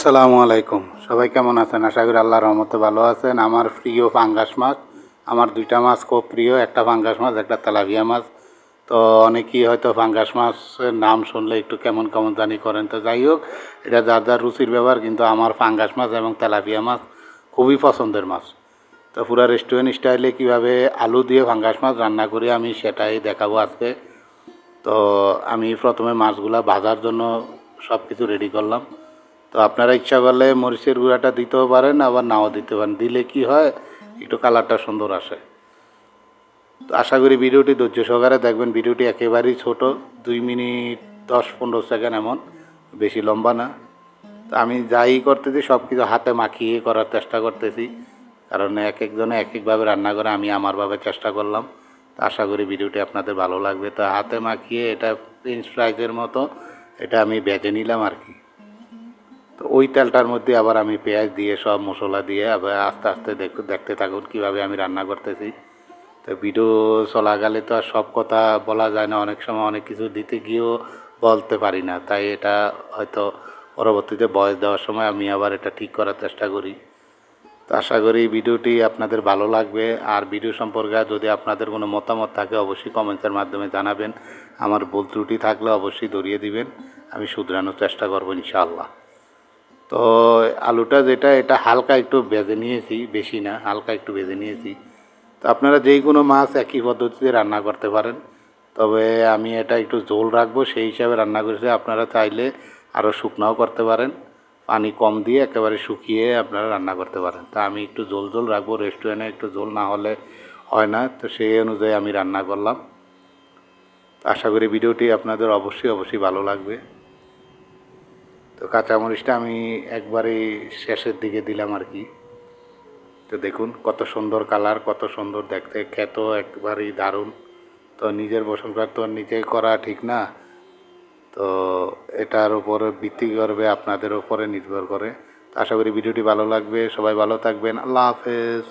আসসালামু আলাইকুম। সবাই কেমন আছেন? আশা করি আল্লাহর রহমতে ভালো আছেন। আমার প্রিয় পাঙ্গাস মাছ, আমার ২ টা মাছ খুব প্রিয়। একটা পাঙ্গাস মাছ, একটা তেলাপিয়া মাছ। তো অনেকেই হয়তো পাঙ্গাস মাছের নাম শুনলে একটু কেমন কেমন জানি করেন। তো যাই হোক, এটা যার যার রুচির ব্যাপার, কিন্তু আমার পাঙ্গাস মাছ এবং তেলাপিয়া মাছ খুবই পছন্দের মাছ। তো পুরা রেস্টুরেন্ট স্টাইলে কীভাবে আলু দিয়ে পাঙ্গাস মাছ রান্না করি আমি সেটাই দেখাবো আজকে। তো আমি প্রথমে মাছগুলা ভাজার জন্য সব কিছু রেডি করলাম। তো আপনারা ইচ্ছা করলে মরিচের গুঁড়াটা দিতেও পারেন, আবার নাও দিতে পারেন। দিলে কি হয়, একটু কালারটা সুন্দর আসে। তো আশা করি ভিডিওটি ধৈর্য সহকারে দেখবেন। ভিডিওটি একেবারেই ছোট, 2 মিনিট 10-15 সেকেন্ড এমন, বেশি লম্বা না। তো আমি যাই করতেছি সব কিছু হাতে মাখিয়ে করার চেষ্টা করতেছি, কারণ এক একজনে এক একভাবে রান্না করে, আমি আমারভাবে চেষ্টা করলাম। তো আশা করি ভিডিওটি আপনাদের ভালো লাগবে। তো হাতে মাখিয়ে এটা ফ্রেঞ্চ ফ্রাইজের মতো এটা আমি ভেজে নিলাম আর কি। তো ওই তেলটার মধ্যে আবার আমি পেঁয়াজ দিয়ে সব মশলা দিয়ে আবার আস্তে আস্তে দেখতে থাকুন কীভাবে আমি রান্না করতেছি। তো ভিডিও চলাকালে তো আর সব কথা বলা যায় না, অনেক সময় অনেক কিছু দিতে গিয়েও বলতে পারি না, তাই এটা হয়তো পরবর্তীতে বয়স দেওয়ার সময় আমি আবার এটা ঠিক করার চেষ্টা করি। তো আশা করি ভিডিওটি আপনাদের ভালো লাগবে। আর ভিডিও সম্পর্কে যদি আপনাদের কোনো মতামত থাকে অবশ্যই কমেন্টের মাধ্যমে জানাবেন। আমার ভুল ত্রুটি থাকলে অবশ্যই ধরিয়ে দিবেন, আমি শুধরানোর চেষ্টা করবো ইনশাআল্লাহ। তো আলুটা যেটা, এটা হালকা একটু ভেজে নিয়েছি, বেশি না, হালকা একটু ভেজে নিয়েছি। তো আপনারা যেই কোনো মাছ একই পদ্ধতিতে রান্না করতে পারেন, তবে আমি এটা একটু ঝোল রাখবো সেই হিসাবে রান্না করেছি। আপনারা চাইলে আরও শুকনাও করতে পারেন, পানি কম দিয়ে একেবারে শুকিয়ে আপনারা রান্না করতে পারেন। তা আমি একটু ঝোল ঝোল রাখবো, রেস্টুরেন্টে একটু ঝোল না হলে হয় না, তো সেই অনুযায়ী আমি রান্না করলাম। আশা করি ভিডিওটি আপনাদের অবশ্যই ভালো লাগবে। তো কাঁচামরিচটা আমি একবারেই শেষের দিকে দিলাম আর কি। তো দেখুন কত সুন্দর কালার, কত সুন্দর দেখতে, খেতেও একবারেই দারুণ। তো নিজের প্রশংসা তো নিজে করা ঠিক না, তো এটার উপরে ভিত্তি করবে, আপনাদের উপরে নির্ভর করে। আশা করি ভিডিওটি ভালো লাগবে। সবাই ভালো থাকবেন। আল্লাহ হাফেজ।